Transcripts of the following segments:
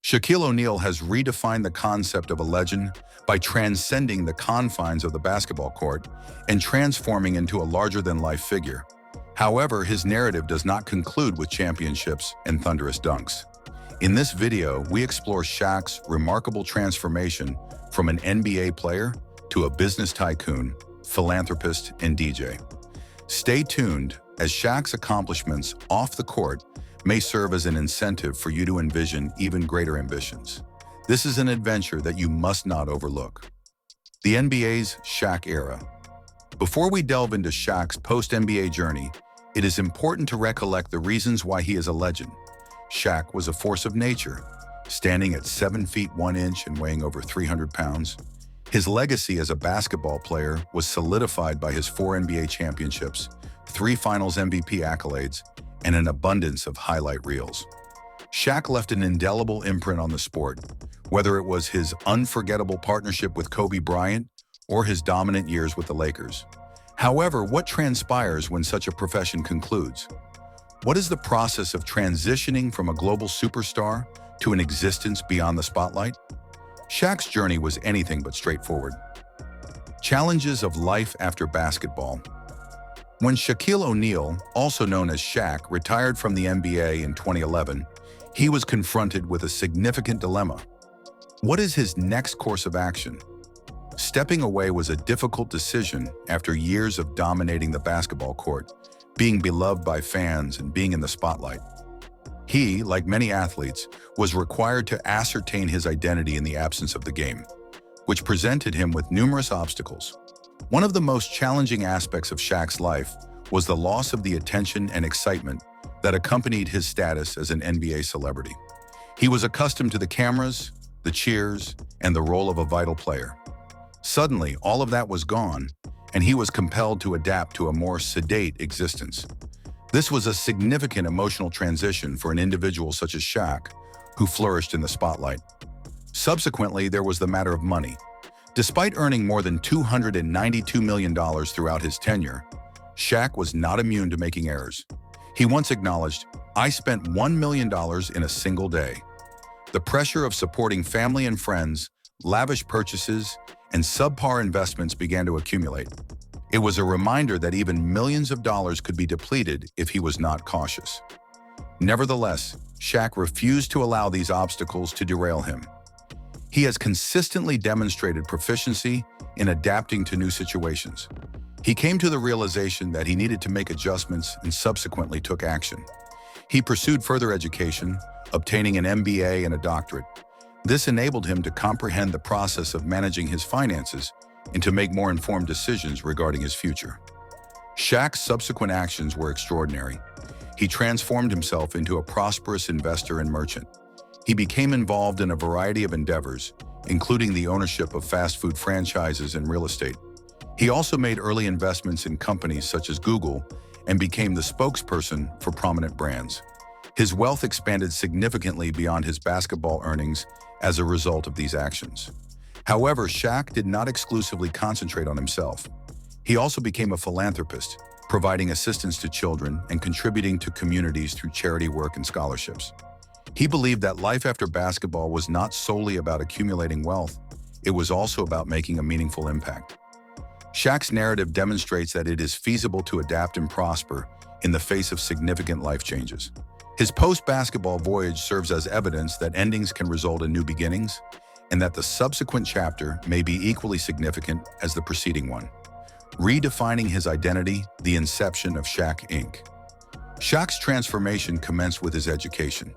Shaquille O'Neal has redefined the concept of a legend by transcending the confines of the basketball court and transforming into a larger-than-life figure. However, his narrative does not conclude with championships and thunderous dunks. In this video, we explore Shaq's remarkable transformation from an NBA player to a business tycoon, philanthropist, and DJ. Stay tuned, as Shaq's accomplishments off the court may serve as an incentive for you to envision even greater ambitions. This is an adventure that you must not overlook. The NBA's Shaq Era. Before we delve into Shaq's post-NBA journey, it is important to recollect the reasons why he is a legend. Shaq was a force of nature, standing at 7 feet 1 inch and weighing over 300 pounds. His legacy as a basketball player was solidified by his 4 NBA championships, 3 Finals MVP accolades, and an abundance of highlight reels. Shaq left an indelible imprint on the sport, whether it was his unforgettable partnership with Kobe Bryant or his dominant years with the Lakers. However, what transpires when such a profession concludes? What is the process of transitioning from a global superstar to an existence beyond the spotlight? Shaq's journey was anything but straightforward. Challenges of life after basketball. When Shaquille O'Neal, also known as Shaq, retired from the NBA in 2011, he was confronted with a significant dilemma. What is his next course of action? Stepping away was a difficult decision after years of dominating the basketball court, being beloved by fans and being in the spotlight. He, like many athletes, was required to ascertain his identity in the absence of the game, which presented him with numerous obstacles. One of the most challenging aspects of Shaq's life was the loss of the attention and excitement that accompanied his status as an NBA celebrity. He was accustomed to the cameras, the cheers, and the role of a vital player. Suddenly, all of that was gone, and he was compelled to adapt to a more sedate existence. This was a significant emotional transition for an individual such as Shaq, who flourished in the spotlight. Subsequently, there was the matter of money. Despite earning more than $292 million throughout his tenure, Shaq was not immune to making errors. He once acknowledged, "I spent $1 million in a single day." The pressure of supporting family and friends, lavish purchases, and subpar investments began to accumulate. It was a reminder that even millions of dollars could be depleted if he was not cautious. Nevertheless, Shaq refused to allow these obstacles to derail him. He has consistently demonstrated proficiency in adapting to new situations. He came to the realization that he needed to make adjustments and subsequently took action. He pursued further education, obtaining an MBA and a doctorate. This enabled him to comprehend the process of managing his finances and to make more informed decisions regarding his future. Shaq's subsequent actions were extraordinary. He transformed himself into a prosperous investor and merchant. He became involved in a variety of endeavors, including the ownership of fast food franchises and real estate. He also made early investments in companies such as Google and became the spokesperson for prominent brands. His wealth expanded significantly beyond his basketball earnings as a result of these actions. However, Shaq did not exclusively concentrate on himself. He also became a philanthropist, providing assistance to children and contributing to communities through charity work and scholarships. He believed that life after basketball was not solely about accumulating wealth, it was also about making a meaningful impact. Shaq's narrative demonstrates that it is feasible to adapt and prosper in the face of significant life changes. His post-basketball voyage serves as evidence that endings can result in new beginnings, and that the subsequent chapter may be equally significant as the preceding one. Redefining his identity, the inception of Shaq Inc. Shaq's transformation commenced with his education.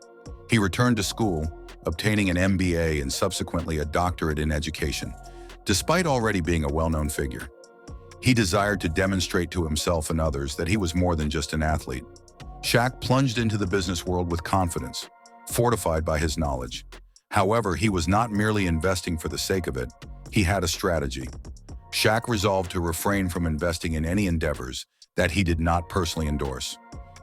He returned to school, obtaining an MBA and subsequently a doctorate in education, despite already being a well-known figure. He desired to demonstrate to himself and others that he was more than just an athlete. Shaq plunged into the business world with confidence, fortified by his knowledge. However, he was not merely investing for the sake of it, he had a strategy. Shaq resolved to refrain from investing in any endeavors that he did not personally endorse.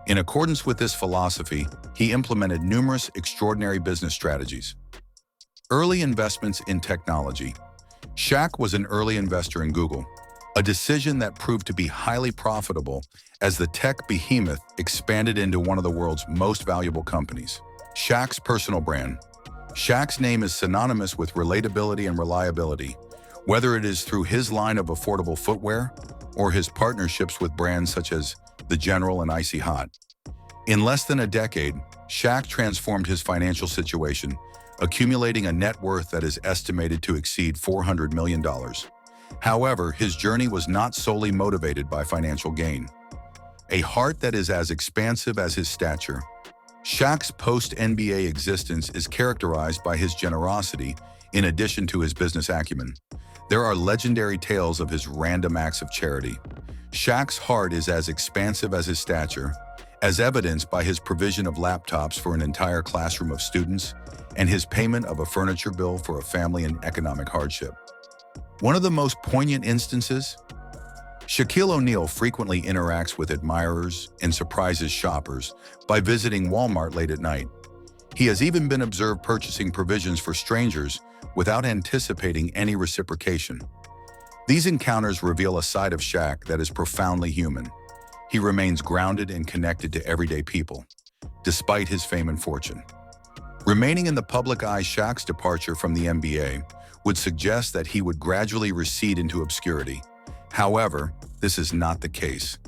In accordance with this philosophy, he implemented numerous extraordinary business strategies. Early investments in technology. Shaq was an early investor in Google, a decision that proved to be highly profitable as the tech behemoth expanded into one of the world's most valuable companies. Shaq's personal brand. Shaq's name is synonymous with relatability and reliability, whether it is through his line of affordable footwear or his partnerships with brands such as The General and Icy Hot. In less than a decade, Shaq transformed his financial situation, accumulating a net worth that is estimated to exceed $400 million. However, his journey was not solely motivated by financial gain. A heart that is as expansive as his stature, Shaq's post-NBA existence is characterized by his generosity in addition to his business acumen. There are legendary tales of his random acts of charity. Shaq's heart is as expansive as his stature, as evidenced by his provision of laptops for an entire classroom of students and his payment of a furniture bill for a family in economic hardship. One of the most poignant instances? Shaquille O'Neal frequently interacts with admirers and surprises shoppers by visiting Walmart late at night. He has even been observed purchasing provisions for strangers without anticipating any reciprocation. These encounters reveal a side of Shaq that is profoundly human. He remains grounded and connected to everyday people, despite his fame and fortune. Remaining in the public eye, Shaq's departure from the NBA would suggest that he would gradually recede into obscurity. However, this is not the case.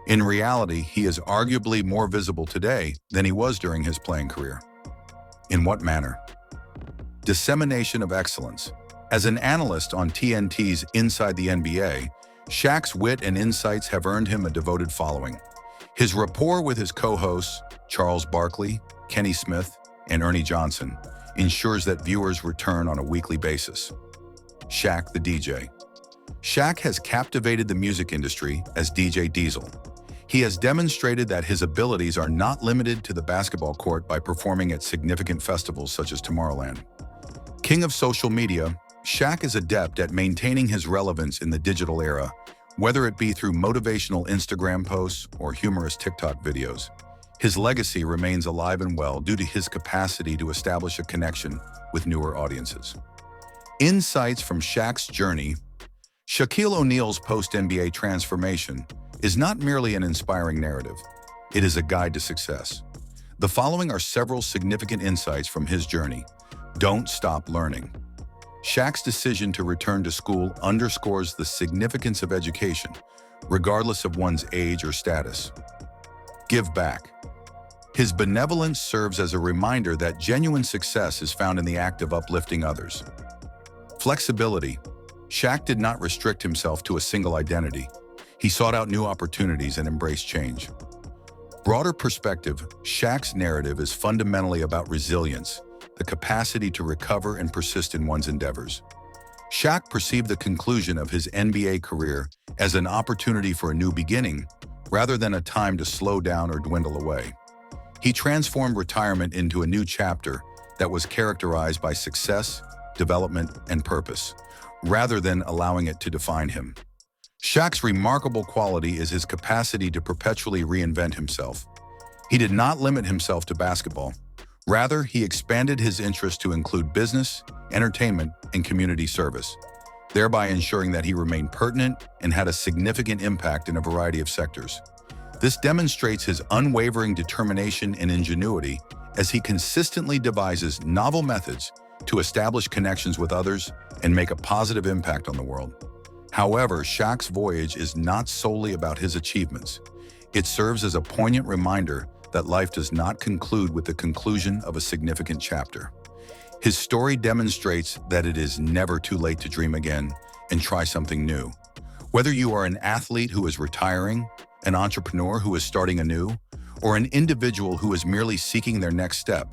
In reality, he is arguably more visible today than he was during his playing career. In what manner? Dissemination of excellence. As an analyst on TNT's Inside the NBA, Shaq's wit and insights have earned him a devoted following. His rapport with his co-hosts, Charles Barkley, Kenny Smith, and Ernie Johnson, ensures that viewers return on a weekly basis. Shaq the DJ. Shaq has captivated the music industry as DJ Diesel. He has demonstrated that his abilities are not limited to the basketball court by performing at significant festivals such as Tomorrowland. King of social media, Shaq is adept at maintaining his relevance in the digital era, whether it be through motivational Instagram posts or humorous TikTok videos. His legacy remains alive and well due to his capacity to establish a connection with newer audiences. Insights from Shaq's journey. Shaquille O'Neal's post-NBA transformation is not merely an inspiring narrative. It is a guide to success. The following are several significant insights from his journey. Don't stop learning. Shaq's decision to return to school underscores the significance of education, regardless of one's age or status. Give back. His benevolence serves as a reminder that genuine success is found in the act of uplifting others. Flexibility. Shaq did not restrict himself to a single identity. He sought out new opportunities and embraced change. Broader perspective, Shaq's narrative is fundamentally about resilience, the capacity to recover and persist in one's endeavors. Shaq perceived the conclusion of his NBA career as an opportunity for a new beginning, rather than a time to slow down or dwindle away. He transformed retirement into a new chapter that was characterized by success, development, and purpose, rather than allowing it to define him. Shaq's remarkable quality is his capacity to perpetually reinvent himself. He did not limit himself to basketball. Rather, he expanded his interests to include business, entertainment, and community service, thereby ensuring that he remained pertinent and had a significant impact in a variety of sectors. This demonstrates his unwavering determination and ingenuity as he consistently devises novel methods to establish connections with others and make a positive impact on the world. However, Shaq's voyage is not solely about his achievements. It serves as a poignant reminder that life does not conclude with the conclusion of a significant chapter. His story demonstrates that it is never too late to dream again and try something new. Whether you are an athlete who is retiring, an entrepreneur who is starting anew, or an individual who is merely seeking their next step,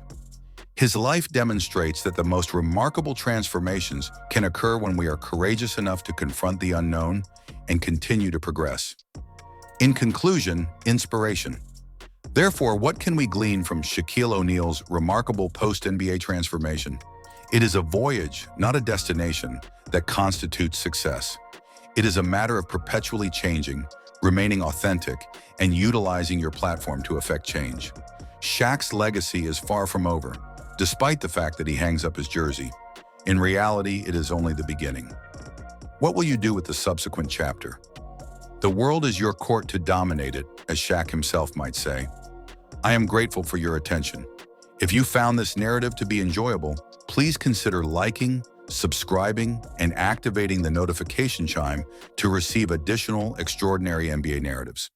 his life demonstrates that the most remarkable transformations can occur when we are courageous enough to confront the unknown and continue to progress. In conclusion, inspiration. Therefore, what can we glean from Shaquille O'Neal's remarkable post-NBA transformation? It is a voyage, not a destination, that constitutes success. It is a matter of perpetually changing, remaining authentic, and utilizing your platform to affect change. Shaq's legacy is far from over, despite the fact that he hangs up his jersey. In reality, it is only the beginning. What will you do with the subsequent chapter? The world is your court to dominate it, as Shaq himself might say. I am grateful for your attention. If you found this narrative to be enjoyable, please consider liking, subscribing, and activating the notification chime to receive additional extraordinary NBA narratives.